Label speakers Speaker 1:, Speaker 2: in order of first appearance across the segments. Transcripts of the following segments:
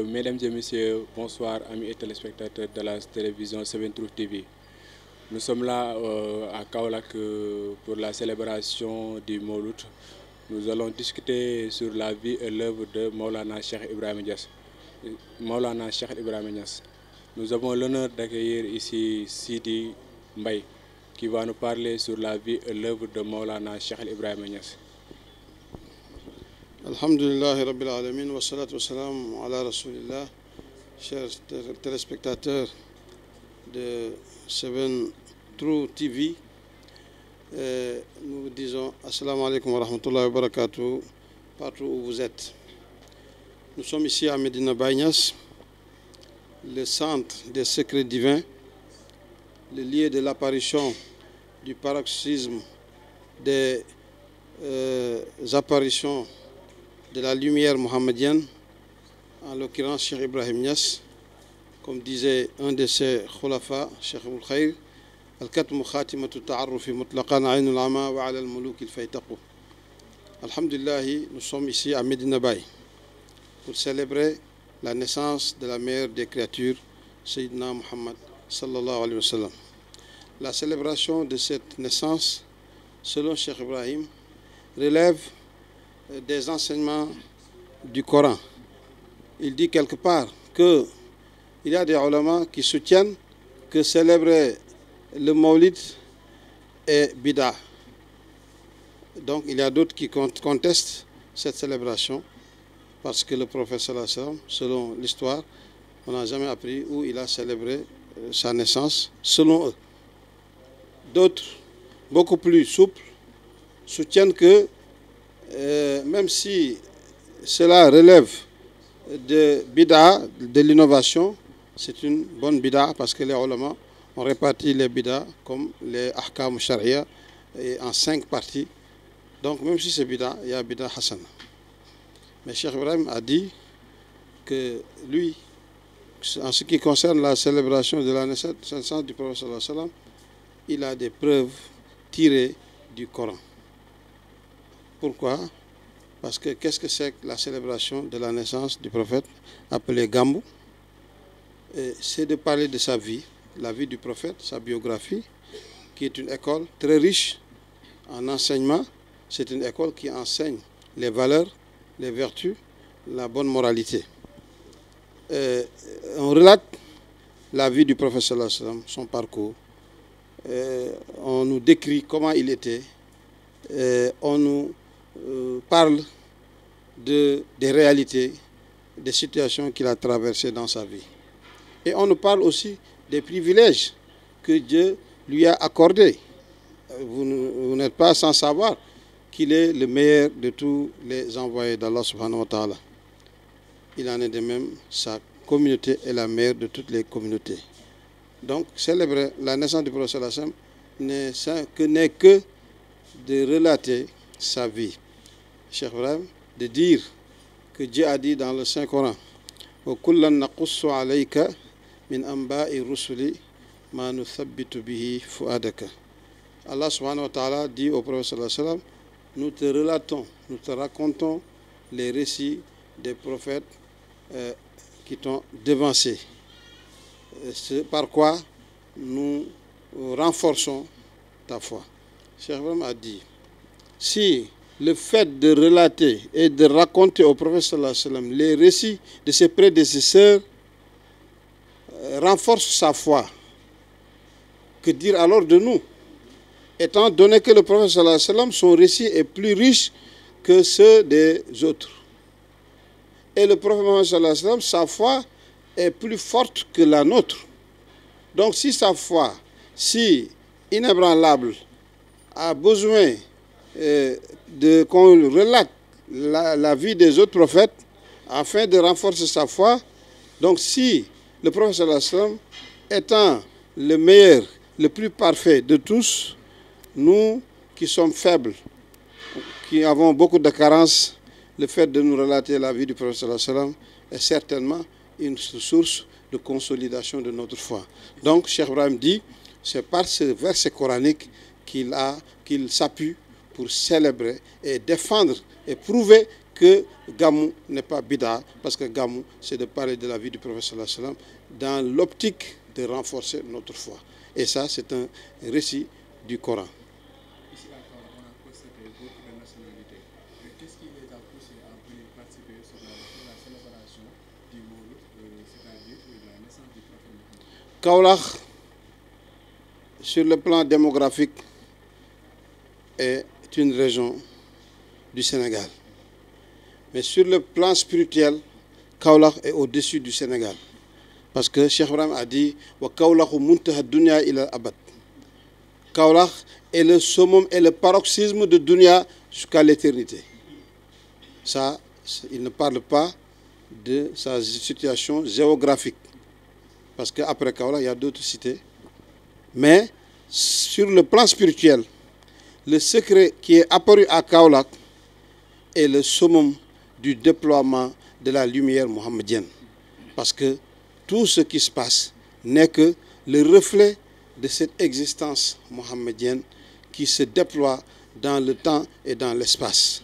Speaker 1: Mesdames et messieurs, bonsoir amis et téléspectateurs de la télévision 7 Truth TV. Nous sommes là à Kaolack pour la célébration du Mawlud. Nous allons discuter sur la vie et l'œuvre de Maulana Cheikh Ibrahima Niass. Nous avons l'honneur d'accueillir ici Sidi Mbaye qui va nous parler sur la vie et l'œuvre de Maulana Cheikh Ibrahima Niass.
Speaker 2: Alhamdulillah Rabbil Alamin wa salatu wa salam ala Rasulillah. Chers téléspectateurs de 7 Truth TV, nous vous disons Assalamu alaikum wa rahmatullahi wa barakatuh partout où vous êtes. Nous sommes ici à Medina Baye Niass, le centre des secrets divins, le lieu de l'apparition du paroxysme des apparitions de la lumière mohammedienne, en l'occurrence Cheikh Ibrahim Niass, comme disait un de ses khulafa, Cheikh Abul Khair, Al-Katmu Khatimatu Ta'arrufi Mutlaqan Aynul Ama wa ala al-Muluk al-Faytaqu. Alhamdulillah, nous sommes ici à Medina Baye pour célébrer la naissance de la meilleure des créatures, Sayyidina Muhammad sallallahu alayhi wa sallam. La célébration de cette naissance, selon Cheikh Ibrahim, relève des enseignements du Coran. Il dit quelque part qu'il y a des ulama qui soutiennent que célébrer le Mawlid est bid'a. Donc il y a d'autres qui contestent cette célébration parce que le prophète sallallahu alayhi wa sallam, selon l'histoire, on n'a jamais appris où il a célébré sa naissance selon eux. D'autres, beaucoup plus souples, soutiennent que même si cela relève de bid'a, de l'innovation, c'est une bonne bid'a parce que les ulama ont réparti les bid'a comme les ahkam sharia en 5 parties. Donc même si c'est bid'a, il y a bid'a hasana. Mais Cheikh Ibrahim a dit que lui, en ce qui concerne la célébration de la naissance du prophète sallallahu alayhi wa sallam, il a des preuves tirées du Coran. Pourquoi? Parce que qu'est-ce que c'est que la célébration de la naissance du prophète appelé Gamou? C'est de parler de sa vie, la vie du prophète, sa biographie, qui est une école très riche en enseignement. C'est une école qui enseigne les valeurs, les vertus, la bonne moralité. On relate la vie du prophète sallallahu alayhi wa sallam, son parcours. On nous décrit comment il était. On nous parle des réalités, des situations qu'il a traversées dans sa vie. Et on nous parle aussi des privilèges que Dieu lui a accordés. Vous n'êtes pas sans savoir qu'il est le meilleur de tous les envoyés d'Allah subhanahu wa ta'ala. Il en est de même, sa communauté est la meilleure de toutes les communautés. Donc célébrer la naissance du prophète sallallahu alayhi wa sallam n'est que de relater sa vie. Cheikh Ibrahim, de dire que Dieu a dit dans le Saint-Coran wa kullan naqussu alayka min anba'i rusuli ma nuthabbitu bihi fuadaka. Allah subhanahu wa ta'ala dit au prophète sallallahu alayhi wa sallam, nous te relatons, nous te racontons les récits des prophètes qui t'ont devancé. C'est par quoi nous renforçons ta foi. Cheikh Ibrahim a dit, si le fait de relater et de raconter au prophète sallallahu alayhi wa sallam les récits de ses prédécesseurs renforce sa foi, que dire alors de nous? Étant donné que le prophète sallallahu alayhi wa sallam, son récit est plus riche que ceux des autres. Et le prophète Mohammed sallallahu alayhi wa sallam, sa foi est plus forte que la nôtre. Donc si sa foi, si inébranlable, a besoin qu'on relate la vie des autres prophètes afin de renforcer sa foi, donc si le prophète sallallahu alayhi wa sallam étant le meilleur, le plus parfait de tous, nous qui sommes faibles, qui avons beaucoup de carences, le fait de nous relater la vie du prophète sallallahu alayhi wa sallam est certainement une source de consolidation de notre foi. Donc, Cheikh Ibrahim dit, c'est par ce verset coranique qu'il s'appuie pour célébrer et défendre et prouver que Gamou n'est pas bida, parce que Gamou, c'est de parler de la vie du prophète sallallahu alayhi wa sallam dans l'optique de renforcer notre foi. Et ça, c'est un récit du Coran.
Speaker 1: Ici à Kaolack, on a constaté beaucoup de nationalités. Qu'est-ce qui les a poussés à venir participer sur la célébration du Mawlid, c'est-à-dire la naissance du prophète Mohammed?
Speaker 2: Kaolack, sur le plan démographique, est une région du Sénégal. Mais sur le plan spirituel, Kaolack est au-dessus du Sénégal. Parce que Cheikh Ibrahim a dit wa Kaolakhu muntaha dunya ila abad. Kaolack est le summum et le paroxysme de dunya jusqu'à l'éternité. Ça, il ne parle pas de sa situation géographique. Parce qu'après Kaolack, il y a d'autres cités. Mais sur le plan spirituel, le secret qui est apparu à Kaolack est le summum du déploiement de la lumière mohammedienne. Parce que tout ce qui se passe n'est que le reflet de cette existence mohammedienne qui se déploie dans le temps et dans l'espace.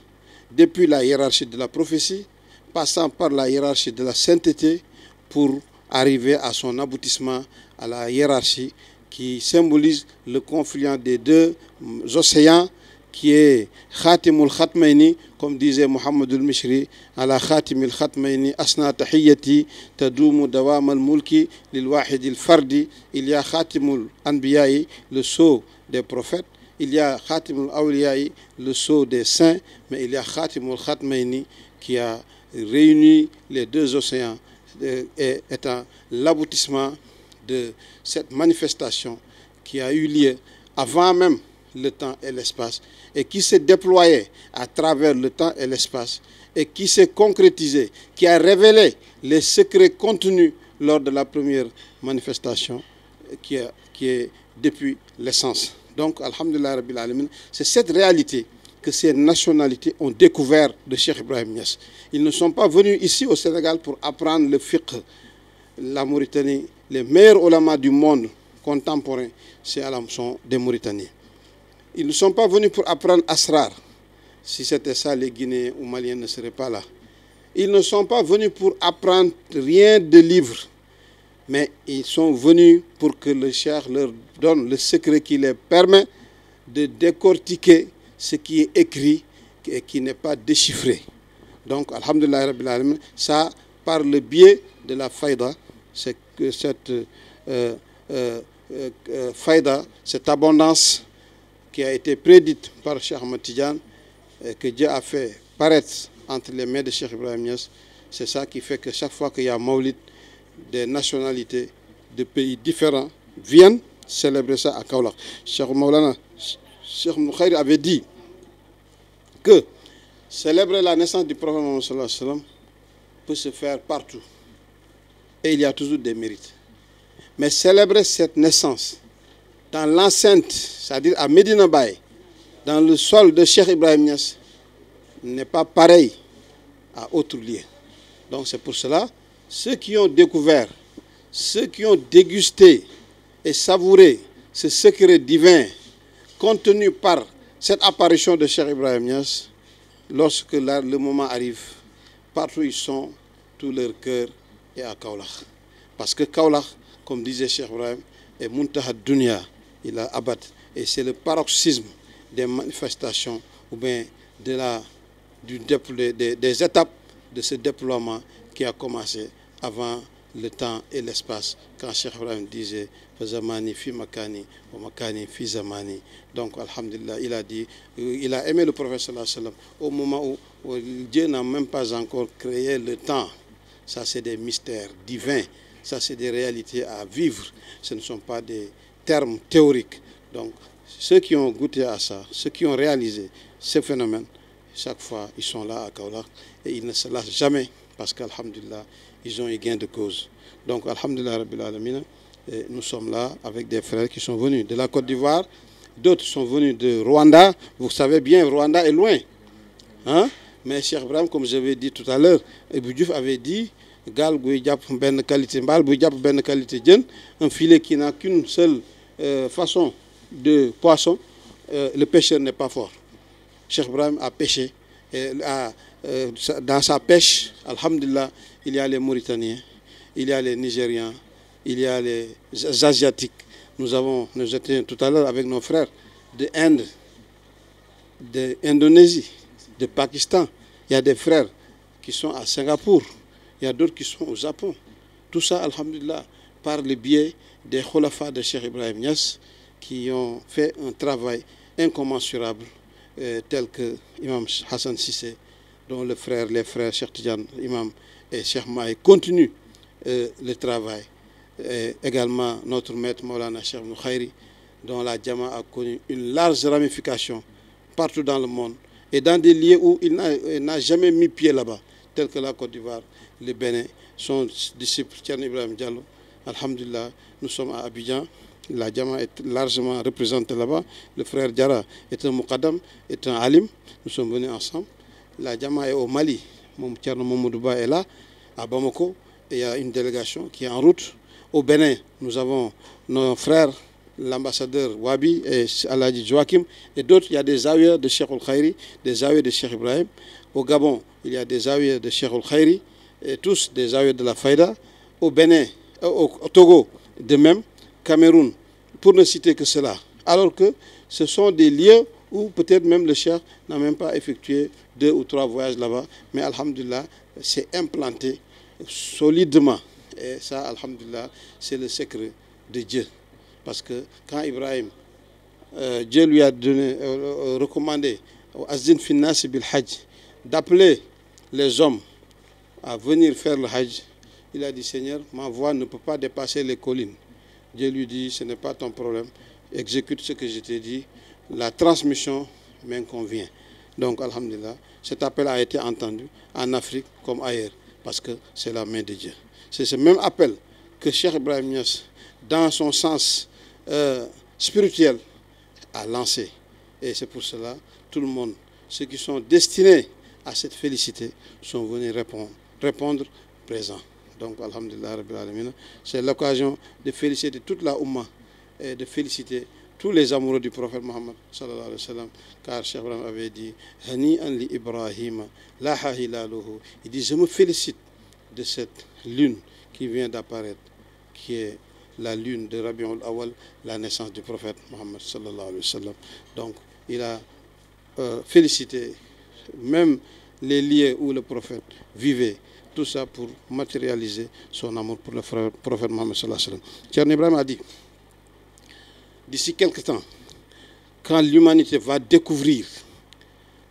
Speaker 2: Depuis la hiérarchie de la prophétie, passant par la hiérarchie de la sainteté, pour arriver à son aboutissement à la hiérarchie qui symbolise le confluent des deux océans, qui est Khatimul Khatmaini, comme disait Mohammed al-Mishri, ala Khatimil Khatmaini asna tahiyyati tadumu dawam al-mulki lil wahid al-fardi. Il y a Khatimul Anbiya'i, le sceau des prophètes, il y a Khatimul Awliya'i, le sceau des saints, mais il y a Khatimul Khatmaini qui a réuni les deux océans, étant l'aboutissement de cette manifestation qui a eu lieu avant même le temps et l'espace, et qui s'est déployé à travers le temps et l'espace, et qui s'est concrétisé, qui a révélé les secrets contenus lors de la première manifestation, qui est depuis l'essence. Donc, alhamdulillah rabbil alamin, c'est cette réalité que ces nationalités ont découvert de Cheikh Ibrahim Niass. Ils ne sont pas venus ici au Sénégal pour apprendre le fiqh. La Mauritanie, les meilleurs ulamas du monde contemporain, sont des Mauritaniens. Ils ne sont pas venus pour apprendre Asrar. Si c'était ça, les Guinéens ou Maliens ne seraient pas là. Ils ne sont pas venus pour apprendre rien de livres, mais ils sont venus pour que le Cheikh leur donne le secret qui les permet de décortiquer ce qui est écrit et qui n'est pas déchiffré. Donc, alhamdulillah rabbil alamin, ça, par le biais de la faïda, c'est que cette faïda, cette abondance qui a été prédite par Cheikh Ahmed Tidiane, que Dieu a fait paraître entre les mains de Cheikh Ibrahim Niass, c'est ça qui fait que chaque fois qu'il y a Maulid, des nationalités de pays différents viennent célébrer ça à Kaolack. Cheikh Maulana, Cheikh Moukhaïri avait dit que célébrer la naissance du prophète Mohammed sallallahu alayhi wa sallam peut se faire partout. Et il y a toujours des mérites. Mais célébrer cette naissance dans l'enceinte, c'est-à-dire à Medina Baye, dans le sol de Cheikh Ibrahim Niass, n'est pas pareil à autre lieu. Donc c'est pour cela, ceux qui ont découvert, ceux qui ont dégusté et savouré ce secret divin contenu par cette apparition de Cheikh Ibrahim Niass, lorsque le moment arrive, partout ils sont, tout leur cœur est à Kaolack. Parce que Kaolack, comme disait Cheikh Ibrahim, est Muntaha Dunya, il a abat. Et c'est le paroxysme des manifestations ou bien des étapes de ce déploiement qui a commencé avant le temps et l'espace, quand Cheikh Ibrahim disait Fazamani fi makani wa makani fi zamani. Donc, alhamdulillah, il a dit, il a aimé le prophète sallallahu alayhi wa sallam au moment où Dieu n'a même pas encore créé le temps. Ça, c'est des mystères divins. Ça, c'est des réalités à vivre. Ce ne sont pas des termes théoriques. Donc, ceux qui ont goûté à ça, ceux qui ont réalisé ce phénomène, chaque fois, ils sont là à Kaolack et ils ne se lassent jamais parce qu'alhamdulillah, ils ont eu gain de cause. Donc, alhamdulillah rabbil alamin, nous sommes là avec des frères qui sont venus de la Côte d'Ivoire, d'autres sont venus de Rwanda. Vous savez bien, Rwanda est loin. Hein? Mais Cheikh Ibrahim, comme je l'ai dit tout à l'heure, Ebou Diouf avait dit gaal guy jàpp benn qualité mbaal buy jàpp benn qualité jën, un filet qui n'a qu'une seule façon de poisson, le pêcheur n'est pas fort. Cheikh Ibrahim a pêché et dans sa pêche, alhamdulillah, il y a les Mauritaniens, il y a les Nigériens, il y a les Asiatiques. Nous étions tout à l'heure avec nos frères de Inde, d'Indonésie, de Pakistan. Il y a des frères qui sont à Singapour, il y a d'autres qui sont au Japon. Tout ça, alhamdulillah, par le biais des khulafas de Cheikh Ibrahim Niass qui ont fait un travail incommensurable, tel que Imam Hassan Sissé, dont les frères Cheikh Tidiane, Imam et Cheikh Mahi continuent le travail. Et également notre maître Maulana Cheikh Ibn Khayri, dont la Jama a connu une large ramification partout dans le monde et dans des lieux où il n'a jamais mis pied là-bas, tels que la Côte d'Ivoire, le Bénin, son disciple Thierno Ibrahim Diallo. Alhamdulillah, nous sommes à Abidjan, la Jama est largement représentée là-bas. Le frère Diarra est un Muqaddam, est un Alim, nous sommes venus ensemble. La Jama est au Mali, mon Thierno Mamoudouba est là, à Bamako, et il y a une délégation qui est en route. Au Bénin, nous avons nos frères, l'ambassadeur Wabi et Aladji Joachim, et d'autres. Il y a des zawiya de Cheikh Al-Khayri, des zawiya de Cheikh Ibrahim. Au Gabon, il y a des zawiya de Cheikh Al-Khayri, et tous des zawiya de la Faïda. Au Bénin, au Togo, de même. Cameroun, pour ne citer que cela. Alors que ce sont des lieux où peut-être même le Cheikh n'a même pas effectué 2 ou 3 voyages là-bas. Mais alhamdulillah, c'est implanté solidement. Et ça, alhamdulillah, c'est le secret de Dieu. Parce que quand Ibrahim, Dieu lui a recommandé au Azdin Finnas bil Hajj d'appeler les hommes à venir faire le Hajj, il a dit, Seigneur, ma voix ne peut pas dépasser les collines. Dieu lui dit, ce n'est pas ton problème, exécute ce que je t'ai dit, la transmission m'inconvient. Donc, alhamdulillah, cet appel a été entendu en Afrique comme ailleurs, parce que c'est la main de Dieu. C'est ce même appel que Cheikh Ibrahim Niass, dans son sens spirituel, a lancé. Et c'est pour cela, tout le monde, ceux qui sont destinés à cette félicité, sont venus répondre présent. Donc, alhamdulillah, c'est l'occasion de féliciter toute la Oumma et de féliciter tous les amoureux du prophète Mohammed sallallahu alayhi wa sallam, car Cheikh Ibrahim avait dit Hani an li Ibrahim, laha hilaluhu. Il dit, je me félicite de cette lune qui vient d'apparaître, qui est la lune de Rabiul Awal, la naissance du prophète Mohammed sallallahu alayhi wa sallam. Donc, il a félicité même les lieux où le prophète vivait. Tout ça pour matérialiser son amour pour le prophète Mohammed sallallahu alayhi wa sallam. Thierno Ibrahim a dit, d'ici quelque temps, quand l'humanité va découvrir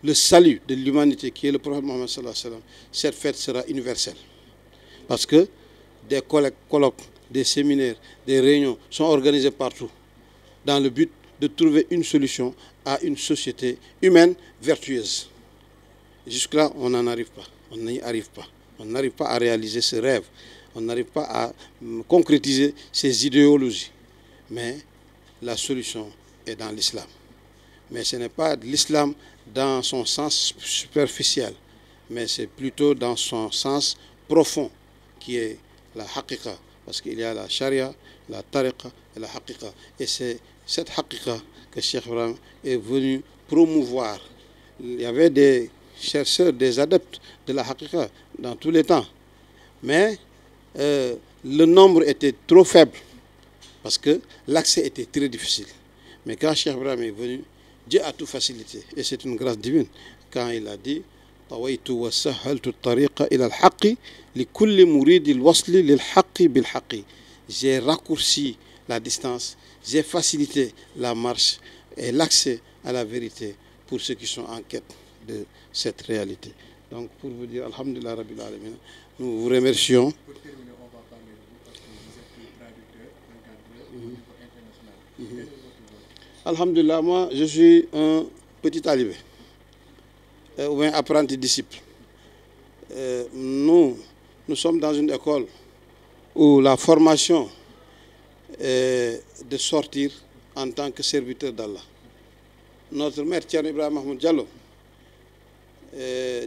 Speaker 2: le salut de l'humanité qui est le prophète Mohammed sallallahu alayhi wa sallam, cette fête sera universelle. Parce que des colloques, des séminaires, des réunions sont organisés partout dans le but de trouver une solution à une société humaine vertueuse. Jusque-là, on n'en arrive pas. On n'y arrive pas. On n'arrive pas à réaliser ce rêve. On n'arrive pas à concrétiser ces idéologies. Mais la solution est dans l'islam. Mais ce n'est pas l'islam dans son sens superficiel, mais c'est plutôt dans son sens profond, qui est la haqiqa. Parce qu'il y a la sharia, la tariqa et la haqiqa. Et c'est cette haqiqa que Cheikh Ibrahim est venu promouvoir. Il y avait des chercheurs, des adeptes de la haqiqa dans tous les temps. Mais le nombre était trop faible parce que l'accès était très difficile. Mais quand Cheikh Ibrahim est venu, Dieu a tout facilité. Et c'est une grâce divine. Quand il a dit طويت وسهلت الطريق إلى الحق لكل مريد الوصل للحق بالحق. J'ai raccourci la distance, j'ai facilité la marche et l'accès à la vérité pour ceux qui sont en quête de cette réalité. Donc pour vous dire, alhamdulillah rabbil alamin, nous vous remercions.
Speaker 1: Pour terminer, on va parler de vous parce que vous êtes traducteur, encadreur au niveau international.
Speaker 2: Alhamdulillah, moi je suis un petit talibé, ou un apprenti disciple. Nous sommes dans une école où la formation est de sortir en tant que serviteur d'Allah. Notre maître Thierno Ibrahim Mahmoud Diallo,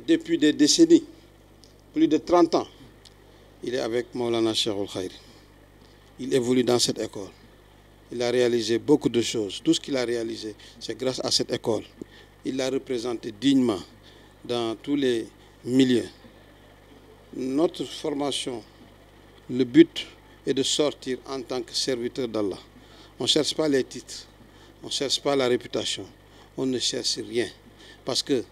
Speaker 2: depuis des décennies, plus de 30 ans, il est avec Maulana Cheikh Khayri. Il évolue dans cette école. Il a réalisé beaucoup de choses. Tout ce qu'il a réalisé, c'est grâce à cette école. Il l'a représenté dignement dans tous les milieux. Notre formation, le but est de sortir en tant que serviteur d'Allah. On ne cherche pas les titres, on ne cherche pas la réputation, on ne cherche rien. Parce que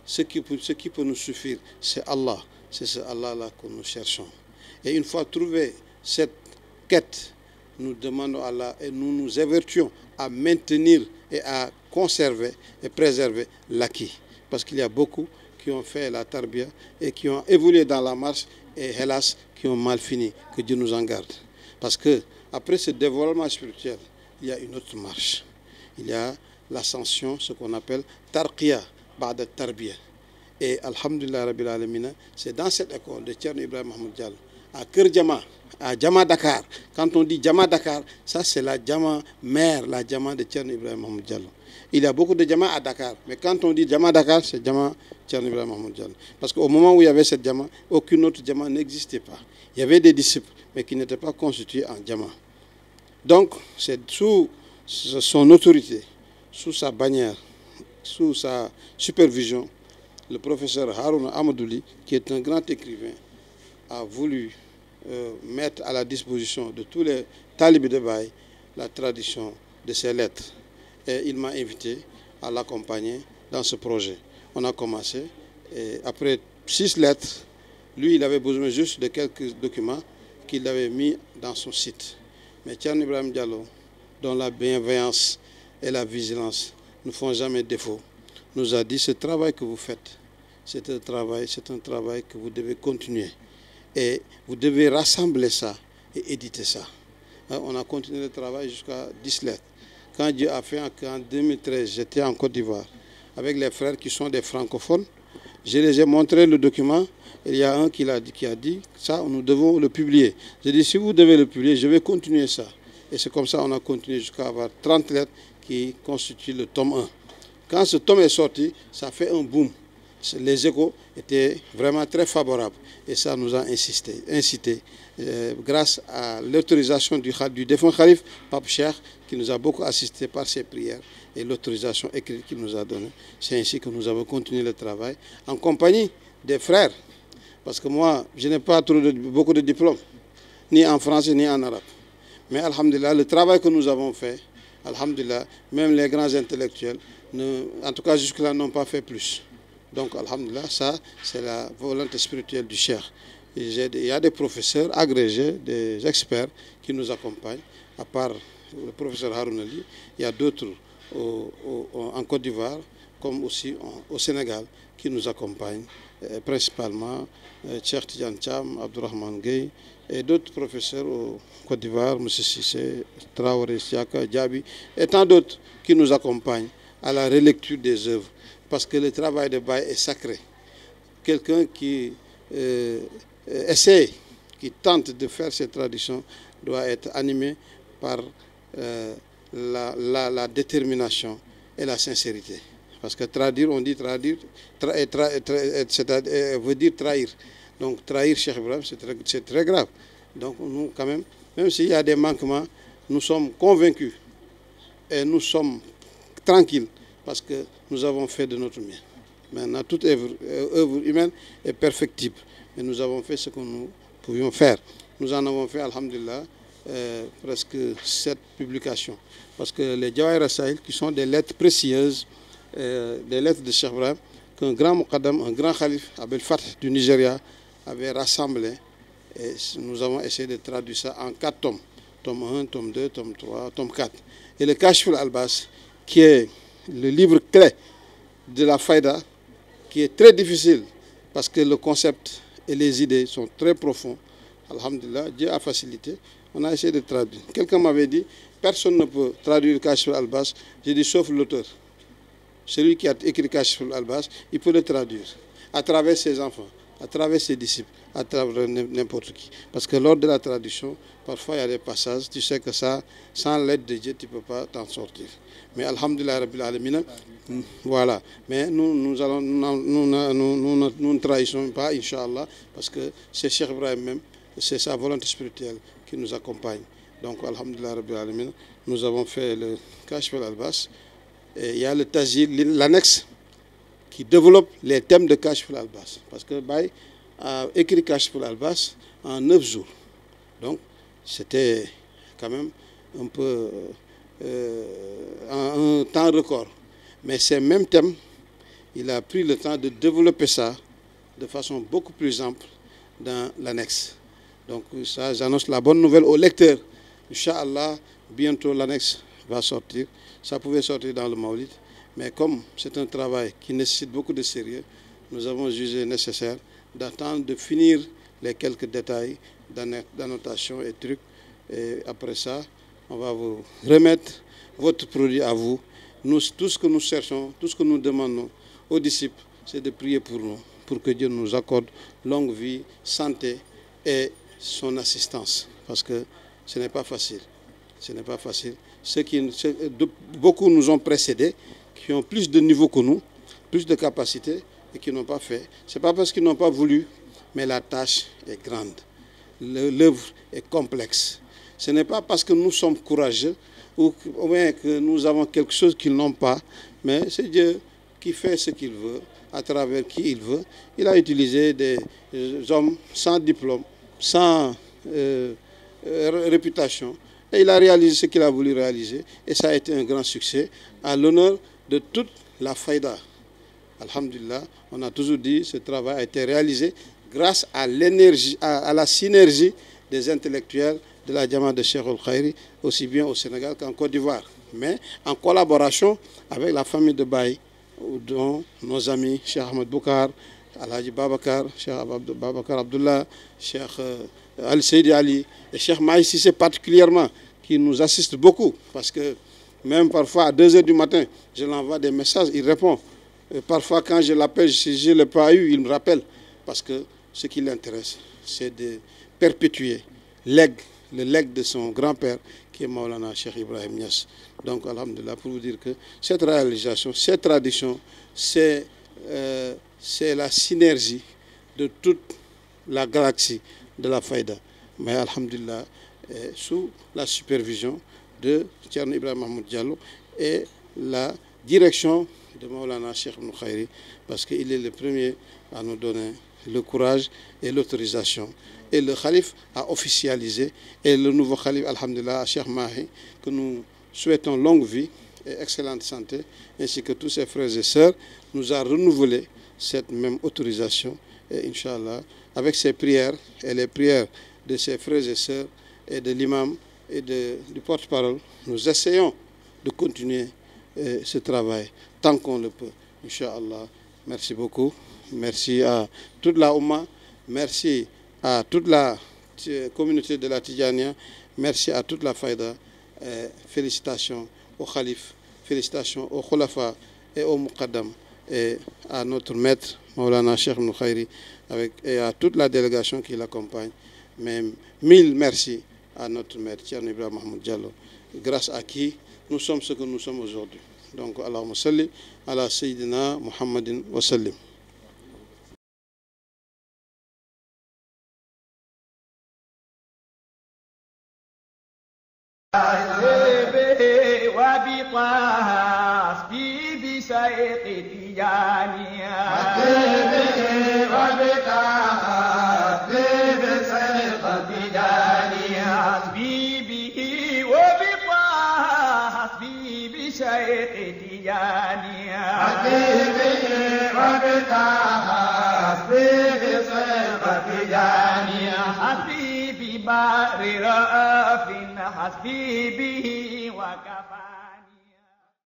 Speaker 2: ce qui peut nous suffire, c'est Allah. C'est ce Allah-là que nous cherchons. Et une fois trouvé cette quête, nous demandons à Allah et nous nous évertuons à maintenir et à conserver et préserver l'acquis. Parce qu'il y a beaucoup qui ont fait la tarbia et qui ont évolué dans la marche et hélas, qui ont mal fini. Que Dieu nous en garde. Parce que après ce développement spirituel, il y a une autre marche. Il y a l'ascension, ce qu'on appelle tarqiya, ba'da tarbiya. Et alhamdulillah rabbil alamina, c'est dans cette école de Thierno Ibrahim Mahmoud Diallo, à Keur Diama, à Diama Dakar. Quand on dit Diama Dakar, ça c'est la Diama mère, la Diama de Thierno Ibrahim Mahmoud Diallo. Il y a beaucoup de Diama à Dakar, mais quand on dit Diama Dakar, c'est Diama Thierno Ibrahim Mahmoud Diallo. Parce qu'au moment où il y avait cette Diama, aucune autre Diama n'existait pas. Il y avait des disciples, mais qui n'étaient pas constitués en Diama. Donc, c'est sous son autorité, sous sa bannière, sous sa supervision, le professeur Harouna Amadouli, qui est un grand écrivain, a voulu mettre à la disposition de tous les talibés de Baye la tradition de ses lettres. Et il m'a invité à l'accompagner dans ce projet. On a commencé, et après 6 lettres, lui, il avait besoin juste de quelques documents qu'il avait mis dans son site. Mais Thierno Ibrahim Diallo, dont la bienveillance et la vigilance ne font jamais défaut, nous a dit: ce travail que vous faites, c'est un travail que vous devez continuer. Et vous devez rassembler ça et éditer ça. On a continué le travail jusqu'à 10 lettres. Quand Dieu a fait qu'en 2013, j'étais en Côte d'Ivoire avec les frères qui sont des francophones, je les ai montré le document. Il y a un qui a dit, ça, nous devons le publier. J'ai dit, si vous devez le publier, je vais continuer ça. Et c'est comme ça qu'on a continué jusqu'à avoir 30 lettres qui constituent le tome 1. Quand ce tome est sorti, ça fait un boom. Les échos étaient vraiment très favorables. Et ça nous a incité grâce à l'autorisation du défunt Khalif, Pape Cheikh, qui nous a beaucoup assisté par ses prières et l'autorisation écrite qu'il nous a donnée. C'est ainsi que nous avons continué le travail en compagnie des frères. Parce que moi, je n'ai pas beaucoup de diplômes, ni en français, ni en arabe. Mais alhamdulillah, le travail que nous avons fait, alhamdulillah, même les grands intellectuels, en tout cas jusque-là, n'ont pas fait plus. Donc, alhamdulillah, ça, c'est la volonté spirituelle du Cheikh. Il y a des professeurs agrégés, des experts qui nous accompagnent, à part le professeur Haroun Ali. Il y a d'autres en Côte d'Ivoire, comme aussi au Sénégal, qui nous accompagnent, principalement Cheikh Tidiane Cham, Abdourahmane Gueye, et d'autres professeurs au Côte d'Ivoire, M. Sissé, Traoré, Siaka, Diaby, et tant d'autres qui nous accompagnent à la relecture des œuvres. Parce que le travail de Baye est sacré. Quelqu'un qui essaie, qui tente de faire cette tradition, doit être animé par la détermination et la sincérité. Parce que traduire, on dit traduire, veut dire trahir. Donc trahir Cheikh Ibrahim, c'est très grave. Donc nous, quand même s'il y a des manquements, nous sommes convaincus et nous sommes tranquilles parce que nous avons fait de notre mieux. Maintenant, toute œuvre humaine est perfectible. Et nous avons fait ce que nous pouvions faire. Nous en avons fait, alhamdulillah, presque 7 publications. Parce que les Jawahir Rasaïl, qui sont des lettres précieuses, des lettres de Cheikh Ibrahim, qu'un grand Muqaddam, un grand Khalif, Abel Fath du Nigeria, avait rassemblé. Et nous avons essayé de traduire ça en 4 tomes. Tome 1, tome 2, tome 3, tome 4. Et le Kashf al-Albas, qui est le livre clé de la Faïda, qui est très difficile, parce que le concept et les idées sont très profonds. Alhamdulillah, Dieu a facilité. On a essayé de traduire. Quelqu'un m'avait dit, personne ne peut traduire le Kashf al-Albas. J'ai dit, sauf l'auteur. Celui qui a écrit Kashf al-Albas, il peut le traduire à travers ses enfants, à travers ses disciples, à travers n'importe qui. Parce que lors de la traduction, parfois il y a des passages, tu sais que ça, sans l'aide de Dieu, tu ne peux pas t'en sortir. Mais alhamdulillah rabbil alamin, voilà. Mais nous ne trahissons pas, Inch'Allah, parce que c'est Cheikh Ibrahim même c'est sa volonté spirituelle qui nous accompagne. Donc, alhamdulillah Rabbil Alamin, nous avons fait le Kashf al-Albas. Et il y a le Tazil, l'annexe, qui développe les thèmes de Kashf al-Albas. Parce que Baye a écrit Kashf al-Albas en 9 jours. Donc, c'était quand même un peu un temps record. Mais ces mêmes thèmes, il a pris le temps de développer ça de façon beaucoup plus ample dans l'annexe. Donc ça, j'annonce la bonne nouvelle aux lecteurs. Inch'Allah, bientôt l'annexe va sortir. Ça pouvait sortir dans le Maulid, mais comme c'est un travail qui nécessite beaucoup de sérieux, nous avons jugé nécessaire d'attendre de finir les quelques détails d'annotation et trucs. Et après ça, on va vous remettre votre produit à vous. Nous, tout ce que nous cherchons, tout ce que nous demandons aux disciples, c'est de prier pour nous, pour que Dieu nous accorde longue vie, santé et son assistance. Parce que ce n'est pas facile. Ce n'est pas facile. Beaucoup nous ont précédés, qui ont plus de niveau que nous, plus de capacité et qui n'ont pas fait. Ce n'est pas parce qu'ils n'ont pas voulu, mais la tâche est grande. L'œuvre est complexe. Ce n'est pas parce que nous sommes courageux ou bien que nous avons quelque chose qu'ils n'ont pas, mais c'est Dieu qui fait ce qu'il veut, à travers qui il veut. Il a utilisé des hommes sans diplôme, sans réputation, et il a réalisé ce qu'il a voulu réaliser, et ça a été un grand succès, à l'honneur de toute la faïda. Alhamdulillah, on a toujours dit que ce travail a été réalisé grâce à l'énergie, à la synergie des intellectuels de la Jamaat de Cheikh al-Khayri, aussi bien au Sénégal qu'en Côte d'Ivoire, mais en collaboration avec la famille de Baye, dont nos amis Cheikh Ahmed Boukar, Alhaji Babakar, Cheikh Babakar Abdullah, Cheikh Ali Seydi Ali et Cheikh Maï Sissé particulièrement, qui nous assistent beaucoup, parce que même parfois à 2 h du matin, je l'envoie des messages, il répond. Et parfois quand je l'appelle, si je ne l'ai pas eu, il me rappelle, parce que ce qui l'intéresse, c'est de perpétuer le legs de son grand-père, qui est Maulana Cheikh Ibrahim Niass. Donc, alhamdulillah, pour vous dire que cette réalisation, cette tradition, c'est la synergie de toute la galaxie de la Faïda. Mais alhamdulillah, sous la supervision de Thierno Ibrahim Mahmoud Diallo et la direction de Maulana Cheikh Ibn Khayri, parce qu'il est le premier à nous donner le courage et l'autorisation. Et le Khalif a officialisé, et le nouveau Khalif, alhamdulillah, Cheikh Mahi, que nous souhaitons longue vie et excellente santé, ainsi que tous ses frères et sœurs, nous a renouvelé cette même autorisation. Et Inch'Allah, avec ses prières et les prières de ses frères et sœurs et de l'imam et du porte-parole, nous essayons de continuer ce travail tant qu'on le peut. Inch'Allah, merci beaucoup. Merci à toute la Oumma, merci à toute la communauté de la Tidjania, merci à toute la Faïda. Félicitations au Khalif, félicitations au Khulafa et au Muqaddam et à notre maître Maulana Cheikh Ibn Khayri et à toute la délégation qui l'accompagne. Même 1000 merci à notre maître Thierno Ibrahim Mahmoud Diallo, grâce à qui nous sommes ce que nous sommes aujourd'hui. Donc, Allahumma salli ala Sayyidina Muhammadin wa sallim.
Speaker 3: حسبي به وكفى